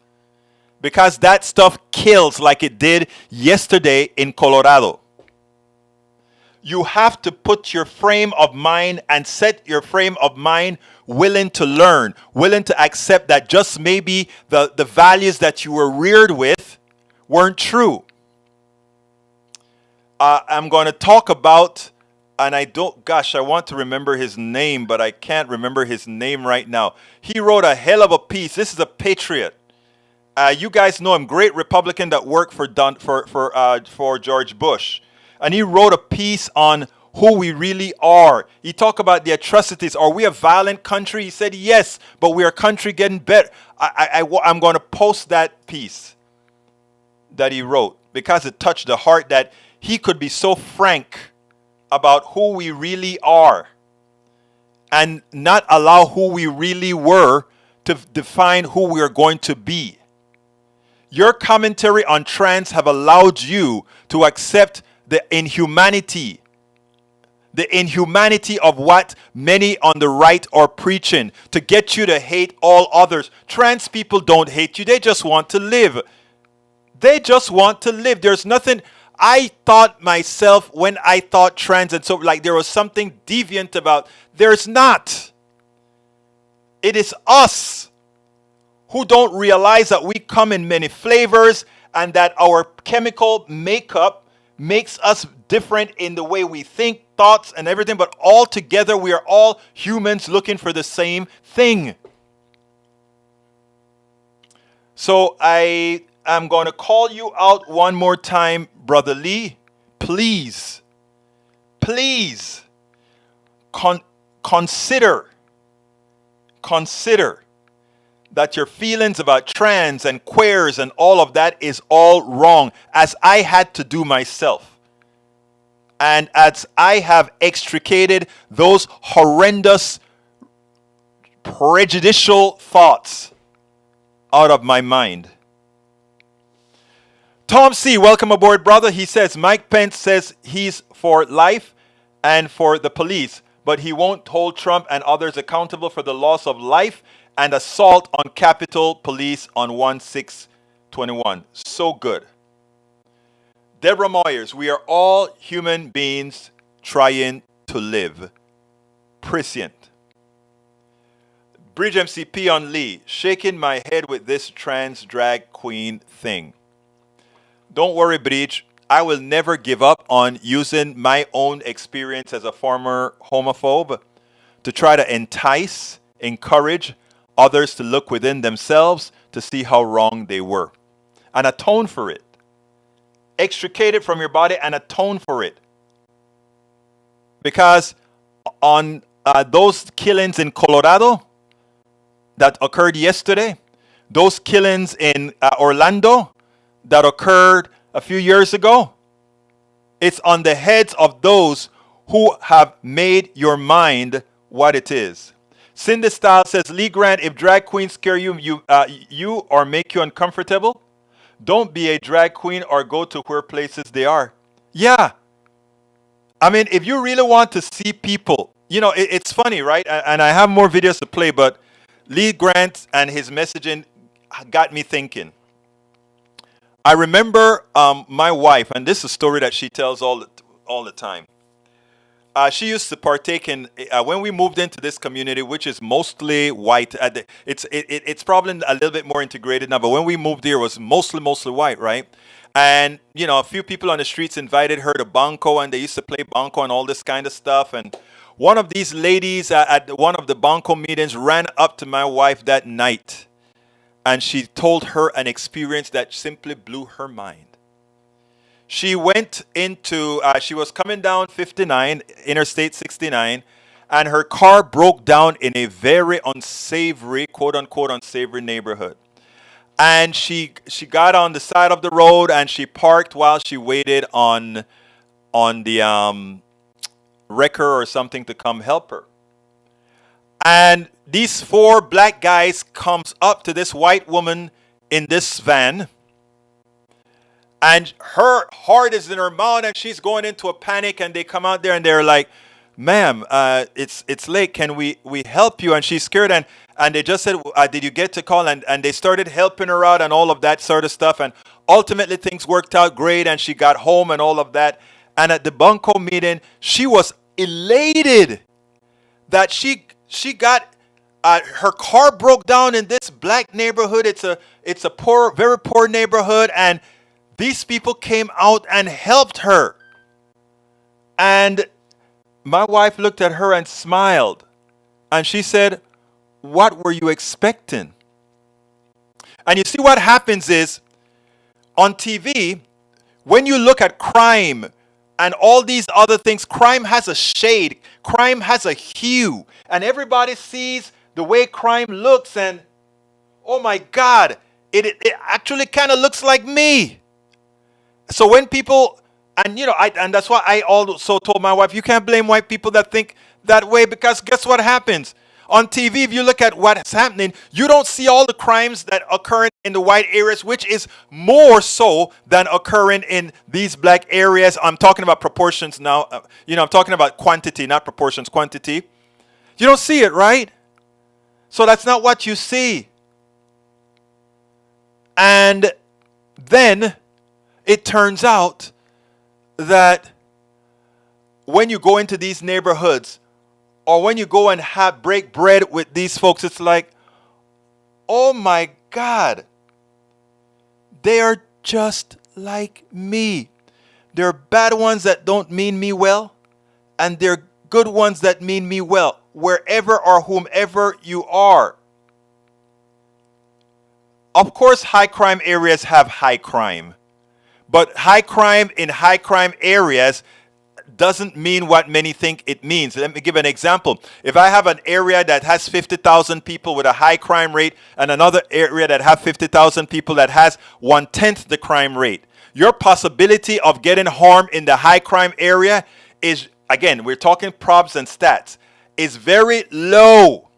because that stuff kills like it did yesterday in Colorado. You have to put your frame of mind and set your frame of mind willing to learn, willing to accept that just maybe the values that you were reared with weren't true. I'm going to talk about, and I want to remember his name, but I can't remember his name right now. He wrote a hell of a piece. This is a patriot. You guys know him, great Republican that worked for George Bush. And he wrote a piece on who we really are. He talked about the atrocities. Are we a violent country? He said, yes, but we're a country getting better. I'm going to post that piece that he wrote because it touched the heart that he could be so frank about who we really are and not allow who we really were to define who we are going to be. Your commentary on trans have allowed you to accept the inhumanity of what many on the right are preaching, to get you to hate all others. Trans people don't hate you. They just want to live. They just want to live. There's nothing. I thought myself when I thought trans and so like there was something deviant about. There's not. It is us who don't realize that we come in many flavors and that our chemical makeup makes us different in the way we think, thoughts, and everything. But all together, we are all humans looking for the same thing. So I am going to call you out one more time, Brother Lee. Please consider that your feelings about trans and queers and all of that is all wrong, as I had to do myself. And as I have extricated those horrendous, prejudicial thoughts out of my mind. Tom C., welcome aboard, brother. He says, Mike Pence says he's for life and for the police, but he won't hold Trump and others accountable for the loss of life and assault on Capitol Police on 1/6/21. So good. Deborah Moyers, we are all human beings trying to live. Prescient. Bridge MCP on Lee, shaking my head with this trans drag queen thing. Don't worry, Bridge. I will never give up on using my own experience as a former homophobe to try to entice, encourage others to look within themselves to see how wrong they were and atone for it. Extricate it from your body and atone for it. Because on those killings in Colorado that occurred yesterday, those killings in Orlando that occurred a few years ago, it's on the heads of those who have made your mind what it is. Cindy Style says, Lee Grant, if drag queens scare you or make you uncomfortable, don't be a drag queen or go to where places they are. Yeah. I mean, if you really want to see people, it's funny, right? And I have more videos to play, but Lee Grant and his messaging got me thinking. I remember my wife, and this is a story that she tells all the time. She used to partake in when we moved into this community, which is mostly white. It's probably a little bit more integrated now, but when we moved here, it was mostly white, right? And a few people on the streets invited her to Banco, and they used to play Banco and all this kind of stuff. And one of these ladies at one of the Banco meetings ran up to my wife that night, and she told her an experience that simply blew her mind. She went into, she was coming down 59, Interstate 69, and her car broke down in a very unsavory, quote unquote, unsavory neighborhood. And she got on the side of the road and she parked while she waited on the wrecker or something to come help her. And these 4 black guys comes up to this white woman in this van, and her heart is in her mouth and she's going into a panic, and they come out there and they're like, ma'am, it's late, can we help you? And she's scared, and they just said, did you get to call? And they started helping her out and all of that sort of stuff, and ultimately things worked out great and she got home and all of that. And at the Bunko meeting, she was elated that she got her car broke down in this black neighborhood. It's a poor, very poor neighborhood, and these people came out and helped her. And my wife looked at her and smiled, and she said, what were you expecting? And you see what happens is, on TV, when you look at crime and all these other things, crime has a shade, crime has a hue, and everybody sees the way crime looks, and oh my God, it actually kind of looks like me. So when people, and and that's why I also told my wife, you can't blame white people that think that way, because guess what happens? On TV, if you look at what's happening, you don't see all the crimes that occur in the white areas, which is more so than occurring in these black areas. I'm talking about proportions now. I'm talking about quantity, not proportions, quantity. You don't see it, right? So that's not what you see. And then it turns out that when you go into these neighborhoods, or when you go and break bread with these folks, it's like, oh my God, they are just like me. There are bad ones that don't mean me well, and there are good ones that mean me well, wherever or whomever you are. Of course, high crime areas have high crime. But high crime in high crime areas doesn't mean what many think it means. Let me give an example. If I have an area that has 50,000 people with a high crime rate and another area that have 50,000 people that has 1/10 the crime rate, your possibility of getting harm in the high crime area is, again, we're talking probs and stats, is very low,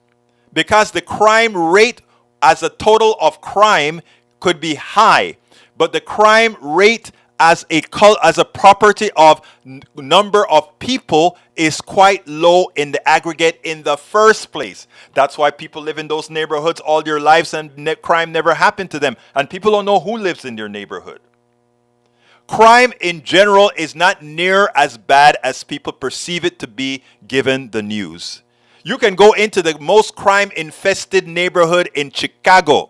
because the crime rate as a total of crime could be high, but the crime rate as a property of number of people is quite low in the aggregate in the first place. That's why people live in those neighborhoods all their lives and crime never happened to them, and people don't know who lives in their neighborhood. Crime in general is not near as bad as people perceive it to be given the news. You can go into the most crime infested neighborhood in Chicago.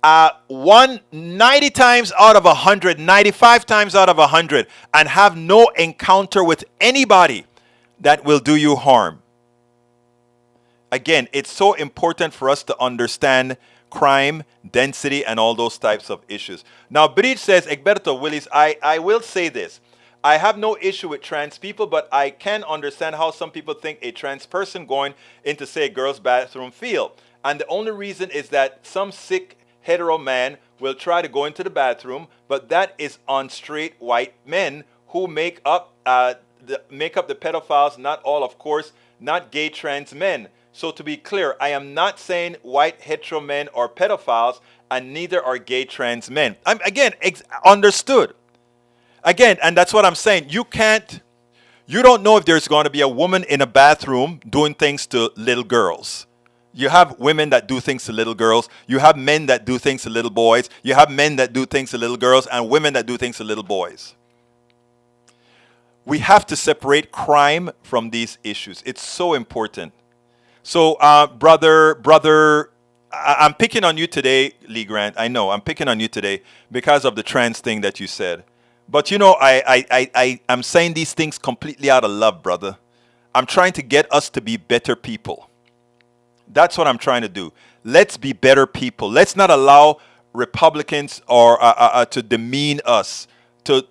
90 times out of 100, 95 times out of 100, and have no encounter with anybody that will do you harm. Again, it's so important for us to understand crime, density, and all those types of issues. Now, Bridge says, Egberto Willis, I will say this. I have no issue with trans people, but I can understand how some people think a trans person going into, say, a girl's bathroom feel. And the only reason is that some sick hetero man will try to go into the bathroom, but that is on straight white men who make up the pedophiles, not all, of course, not gay trans men. So to be clear, I am not saying white hetero men are pedophiles, and neither are gay trans men. I'm, again, understood. Again, and that's what I'm saying. You don't know if there's going to be a woman in a bathroom doing things to little girls. You have women that do things to little girls. You have men that do things to little boys. You have men that do things to little girls, and women that do things to little boys. We have to separate crime from these issues. It's so important. So, brother, I'm picking on you today, Lee Grant. I know I'm picking on you today because of the trans thing that you said. But you know, I'm saying these things completely out of love, brother. I'm trying to get us to be better people. That's what I'm trying to do. Let's be better people. Let's not allow Republicans or to demean us, to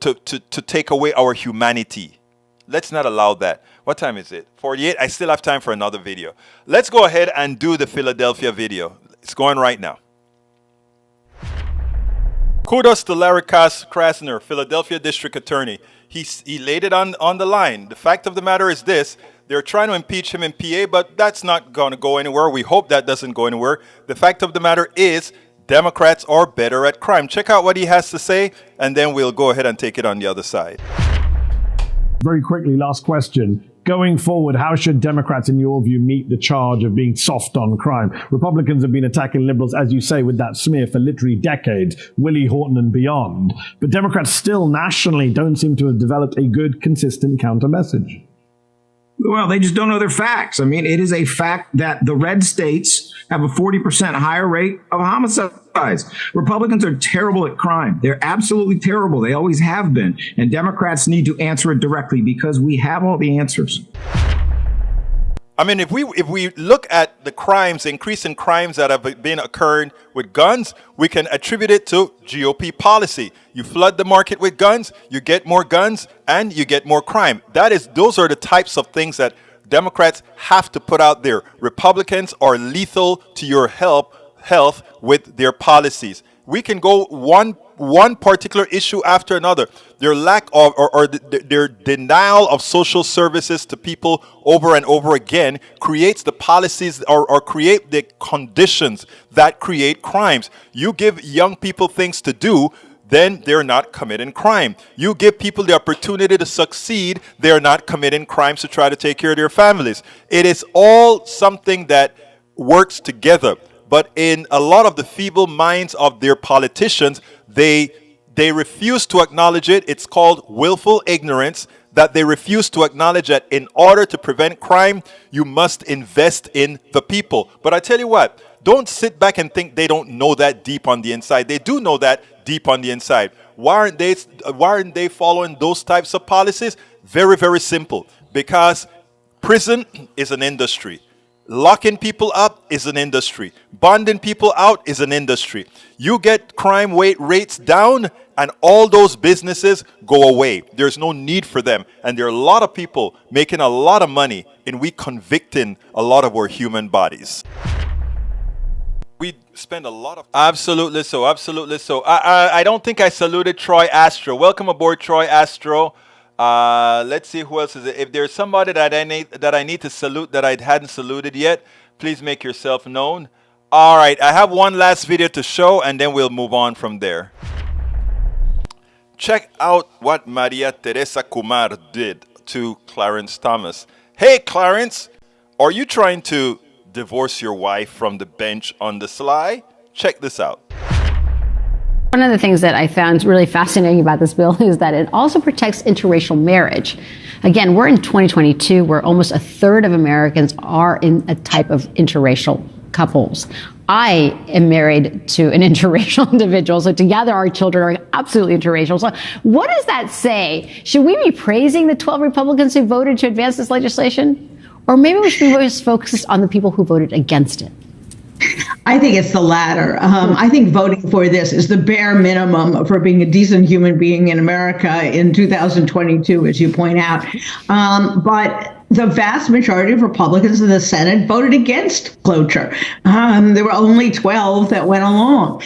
take away our humanity. Let's not allow that. What time is it? 48. I still have time for another video. Let's go ahead and do the Philadelphia video. It's going right now. Kudos to Larry Krasner, Philadelphia District Attorney. He laid it on the line. The fact of the matter is this. They're trying to impeach him in PA, but that's not going to go anywhere. We hope that doesn't go anywhere. The fact of the matter is Democrats are better at crime. Check out what he has to say, and then we'll go ahead and take it on the other side. Very quickly, last question. Going forward, how should Democrats, in your view, meet the charge of being soft on crime? Republicans have been attacking liberals, as you say, with that smear for literally decades, Willie Horton and beyond. But Democrats still nationally don't seem to have developed a good, consistent counter message. Well, they just don't know their facts. I mean, it is a fact that the red states have a 40% higher rate of homicides. Republicans are terrible at crime. They're absolutely terrible. They always have been. And Democrats need to answer it directly because we have all the answers. I mean, if we look at the crimes, increase in crimes that have been occurring with guns, we can attribute it to GOP policy. You flood the market with guns, you get more guns, and you get more crime. Those are the types of things that Democrats have to put out there. Republicans are lethal to your health with their policies. We can go one particular issue after another. Their lack of or their denial of social services to people over and over again creates the policies or create the conditions that create crimes. You give young people things to do, then they're not committing crime. You give people the opportunity to succeed, they're not committing crimes to try to take care of their families. It is all something that works together. But in a lot of the feeble minds of their politicians, they refuse to acknowledge it. It's called willful ignorance, that they refuse to acknowledge that in order to prevent crime, you must invest in the people. But I tell you what, don't sit back and think they don't know that deep on the inside. They do know that deep on the inside. Why aren't they following those types of policies? Very, very simple. Because prison is an industry. Locking people up is an industry. Bonding people out is an industry. You get crime rates down, and all those businesses go away. There's no need for them. And there are a lot of people making a lot of money in we convicting a lot of our human bodies. We spend a lot of absolutely so, absolutely so. I don't think I saluted Troy Astro. Welcome aboard, Troy Astro. Let's see who else is it. If there's somebody that I need to salute that I hadn't saluted yet, please make yourself known. All right, I have one last video to show, and then we'll move on from there. Check out what Maria Teresa Kumar did to Clarence Thomas. Hey, Clarence, are you trying to divorce your wife from the bench on the sly? Check this out. One of the things that I found really fascinating about this bill is that it also protects interracial marriage. Again, we're in 2022 where almost a third of Americans are in a type of interracial couples. I am married to an interracial individual, so together our children are absolutely interracial. So what does that say? Should we be praising the 12 Republicans who voted to advance this legislation? Or maybe we should be most focused on the people who voted against it? I think it's the latter. I think voting for this is the bare minimum for being a decent human being in America in 2022, as you point out. But the vast majority of Republicans in the Senate voted against cloture. There were only 12 that went along.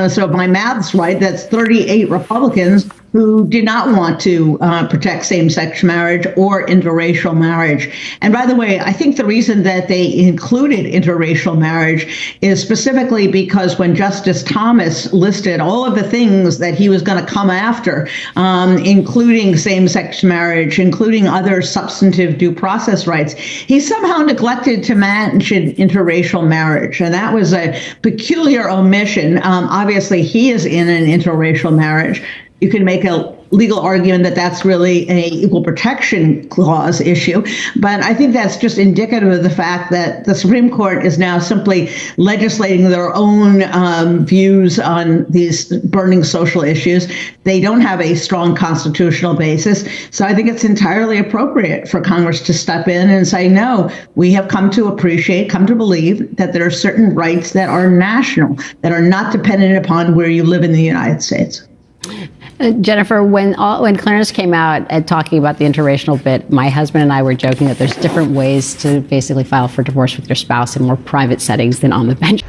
So if my math's right, that's 38 Republicans who did not want to protect same-sex marriage or interracial marriage. And by the way, I think the reason that they included interracial marriage is specifically because when Justice Thomas listed all of the things that he was going to come after, including same-sex marriage, including other substantive due process rights, he somehow neglected to mention interracial marriage. And that was a peculiar omission. Obviously, he is in an interracial marriage. You can make a legal argument that that's really an equal protection clause issue. But I think that's just indicative of the fact that the Supreme Court is now simply legislating their own views on these burning social issues. They don't have a strong constitutional basis. So I think it's entirely appropriate for Congress to step in and say, no, we have come to appreciate, come to believe that there are certain rights that are national, that are not dependent upon where you live in the United States. Jennifer, when Clarence came out and talking about the interracial bit, my husband and I were joking that there's different ways to basically file for divorce with your spouse in more private settings than on the bench.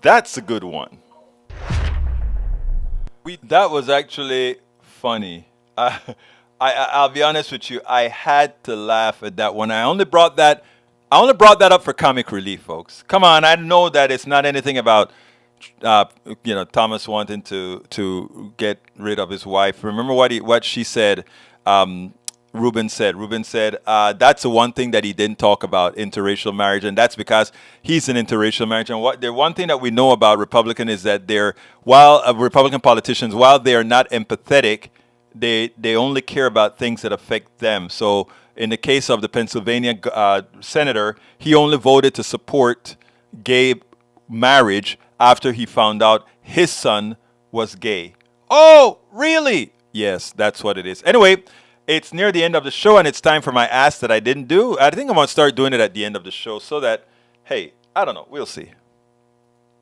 That's a good one. That was actually funny. I'll be honest with you. I had to laugh at that one. I only brought that up for comic relief, folks. Come on, I know that it's not anything about Thomas wanting to get rid of his wife. Remember what she said. Ruben said that's the one thing that he didn't talk about, interracial marriage, and that's because he's in interracial marriage. And the one thing that we know about Republican is that Republican politicians, while they are not empathetic, they only care about things that affect them. So in the case of the Pennsylvania senator, he only voted to support gay marriage after he found out his son was gay. Oh, really? Yes, that's what it is. Anyway, it's near the end of the show, and it's time for my ask that I didn't do. I think I'm going to start doing it at the end of the show so that, hey, I don't know. We'll see.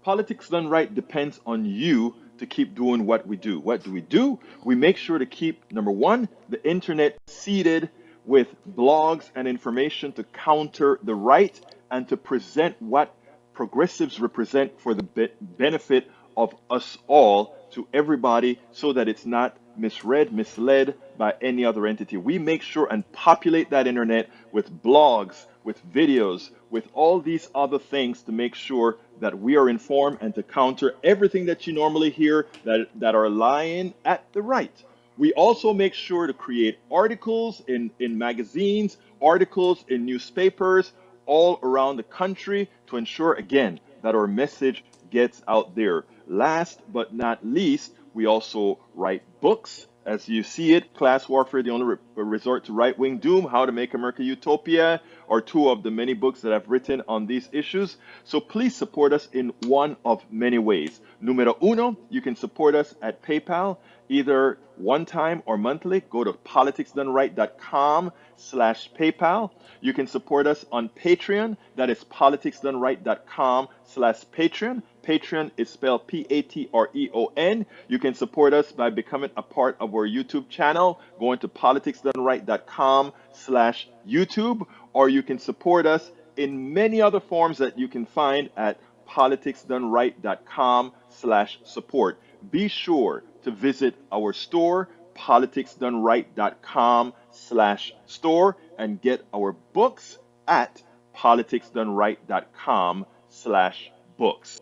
Politics done right depends on you to keep doing what we do. What do? We make sure to keep, number one, the internet seeded with blogs and information to counter the right and to present what progressives represent for the benefit of us all to everybody so that it's not misled by any other entity. We make sure and populate that internet with blogs, with videos, with all these other things to make sure that we are informed and to counter everything that you normally hear that are lying at the right. We also make sure to create articles in magazines, articles in newspapers, all around the country to ensure, again, that our message gets out there. Last but not least, we also write books. As you see it, Class Warfare, the only resort to right-wing doom, How to Make America Utopia, are two of the many books that I've written on these issues. So please support us in one of many ways. Numero uno, you can support us at PayPal, either one time or monthly. Go to politicsdoneright.com, politicsdoneright.com/PayPal. You can support us on Patreon. That is politicsdoneright.com/Patreon. Patreon is spelled Patreon. You can support us by becoming a part of our YouTube channel, going to politicsdoneright.com/YouTube, or you can support us in many other forms that you can find at politicsdoneright.com/support. Be sure to visit our store, politicsdoneright.com/store, and get our books at politicsdoneright.com/books.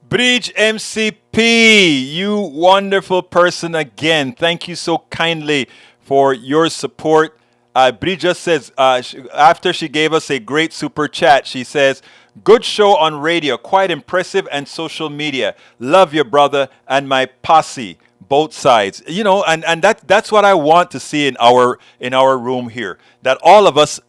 Bridge MCP, you wonderful person again. Thank you so kindly for your support. Bridge just says, after she gave us a great super chat, she says, good show on radio, quite impressive, and social media. Love your brother and my posse, both sides. You know, and that's what I want to see in our room here. That all of us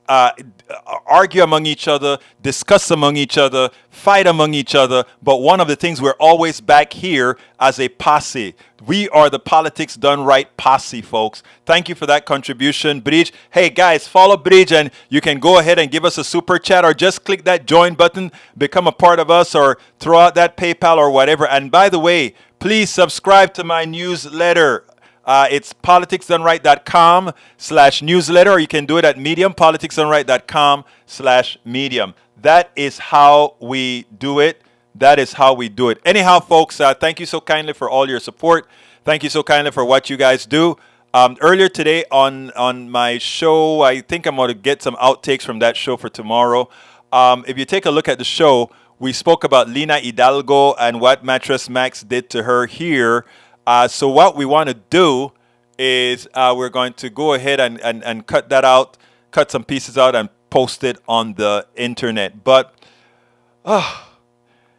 argue among each other, discuss among each other, fight among each other. But one of the things, we're always back here as a posse. We are the Politics Done Right posse, folks. Thank you for that contribution, Bridge. Hey, guys, follow Bridge, and you can go ahead and give us a super chat, or just click that join button, become a part of us, or throw out that PayPal or whatever. And by the way, please subscribe to my newsletter. It's politicsdoneright.com/newsletter, or you can do it at Medium, politicsdoneright.com/medium. That is how we do it. That is how we do it. Anyhow, folks, thank you so kindly for all your support. Thank you so kindly for what you guys do. Earlier today on my show, I think I'm going to get some outtakes from that show for tomorrow. If you take a look at the show, we spoke about Lina Hidalgo and what Mattress Max did to her here. So what we want to do is we're going to go ahead and cut that out, cut some pieces out, and post it on the internet. But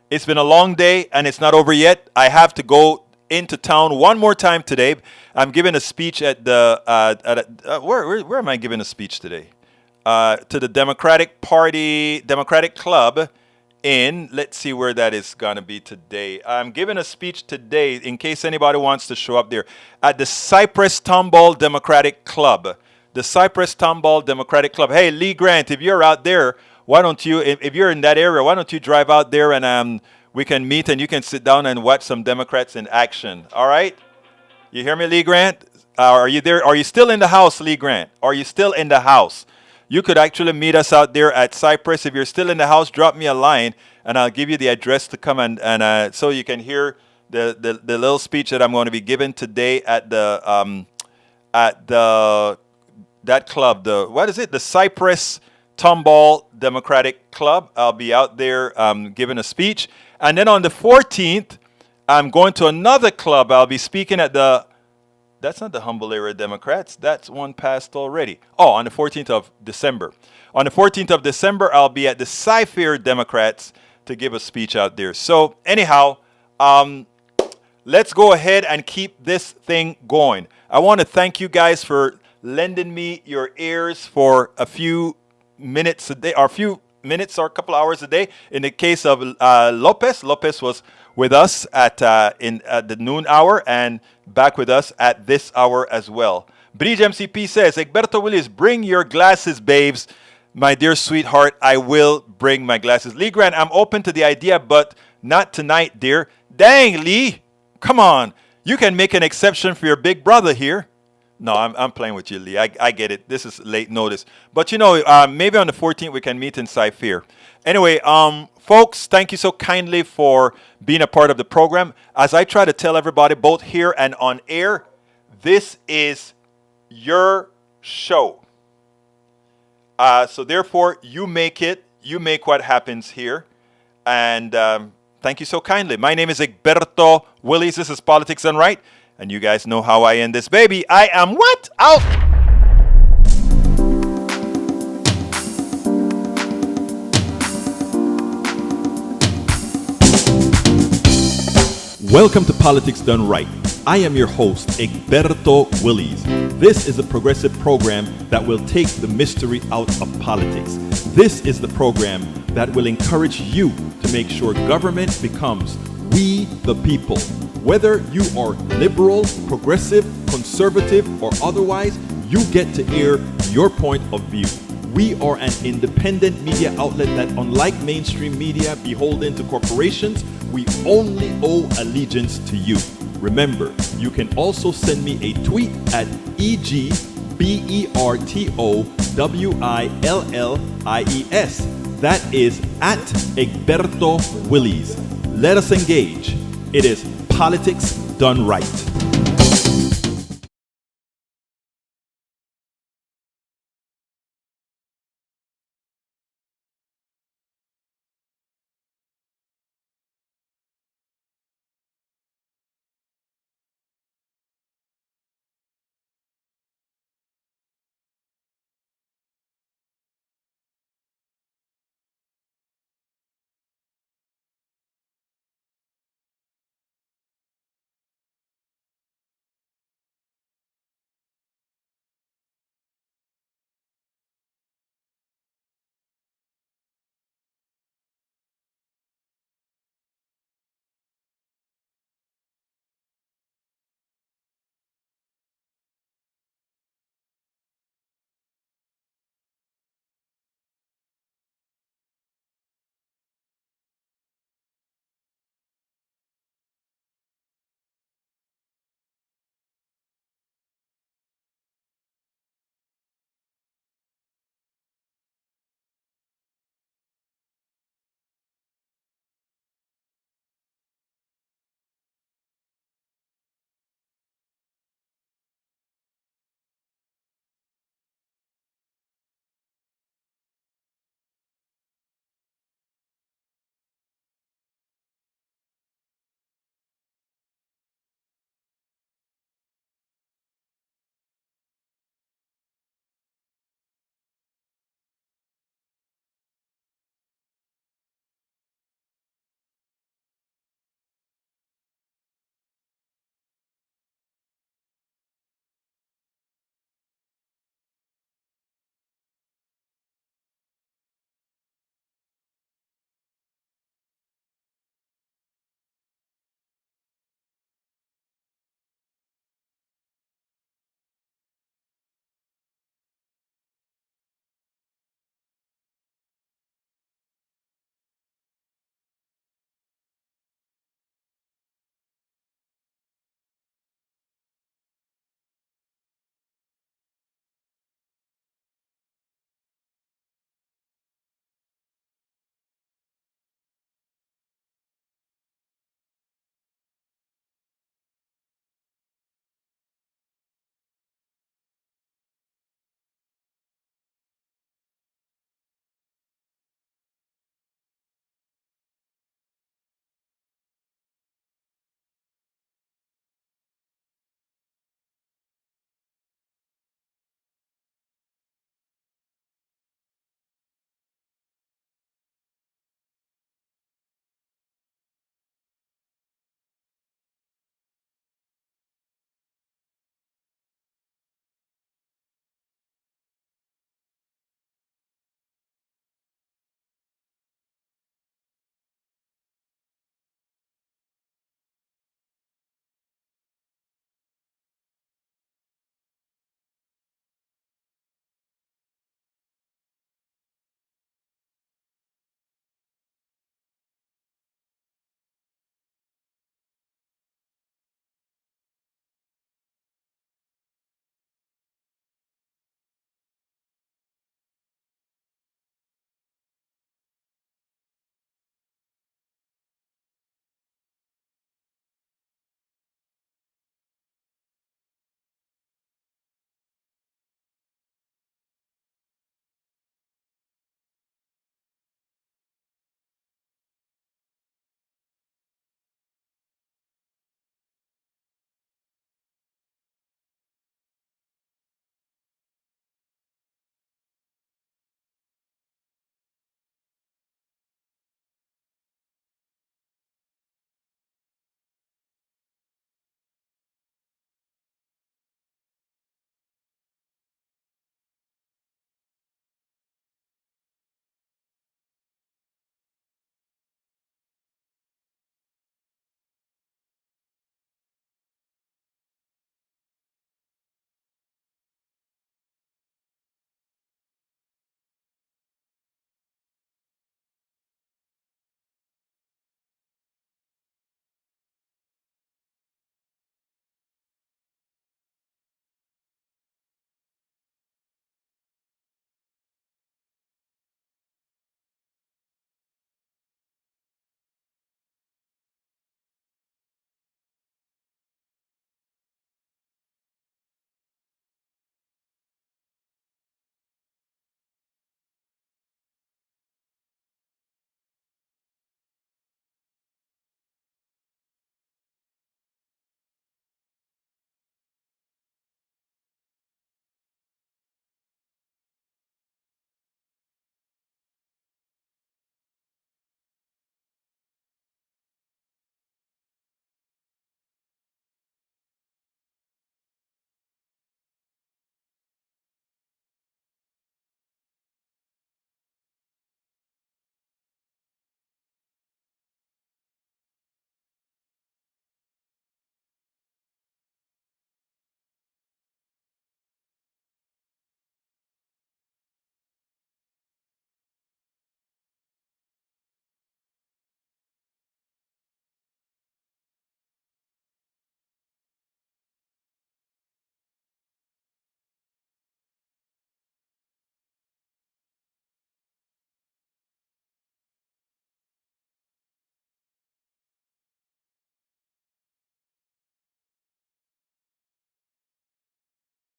it's been a long day, and it's not over yet. I have to go into town one more time today. I'm giving a speech at the where am I giving a speech today? To the Democratic Club in, let's see where that is going to be today. I'm giving a speech today, in case anybody wants to show up there, at the Cypress Tomball Democratic Club. The Cypress Tomball Democratic Club. Hey, Lee Grant, if you're out there, why don't you, if you're in that area, why don't you drive out there, and we can meet, and you can sit down and watch some Democrats in action. All right? You hear me, Lee Grant? Are you there? Are you still in the house, Lee Grant? Are you still in the house? You could actually meet us out there at Cypress. If you're still in the house, drop me a line, and I'll give you the address to come, and so you can hear the little speech that I'm going to be giving today at that club. The Cypress Tomball Democratic Club. I'll be out there giving a speech, and then on the 14th, I'm going to another club. I'll be speaking at that's not the Humble Area Democrats. That's one passed already. Oh, on the 14th of December. On the 14th of December, I'll be at the Sci-Fair Democrats to give a speech out there. So anyhow, let's go ahead and keep this thing going. I want to thank you guys for lending me your ears for a few minutes a day, or a few minutes or a couple hours a day. In the case of Lopez was with us at the noon hour, and back with us at this hour as well. Bridge MCP says, Egberto Willis, bring your glasses, babes. My dear sweetheart, I will bring my glasses. Lee Grant, I'm open to the idea, but not tonight, dear. Dang, Lee. Come on. You can make an exception for your big brother here. No, I'm playing with you, Lee. I get it. This is late notice. But, you know, maybe on the 14th we can meet in Sci-Fair. Anyway, folks, thank you so kindly for being a part of the program. As I try to tell everybody, both here and on air, this is your show. So therefore, you make what happens here. And thank you so kindly. My name is Egberto Willis. This is Politics Done Right. And you guys know how I end this baby. I am what? Out! Welcome to Politics Done Right. I am your host, Egberto Willis. This is a progressive program that will take the mystery out of politics. This is the program that will encourage you to make sure government becomes we the people. Whether you are liberal, progressive, conservative, or otherwise, You get to air your point of view. We are an independent media outlet that, unlike mainstream media beholden to corporations, we only owe allegiance to you. Remember, you can also send me a tweet at EGBERTOWILLIES. That is at Egberto Willies. Let us engage. It is politics done right.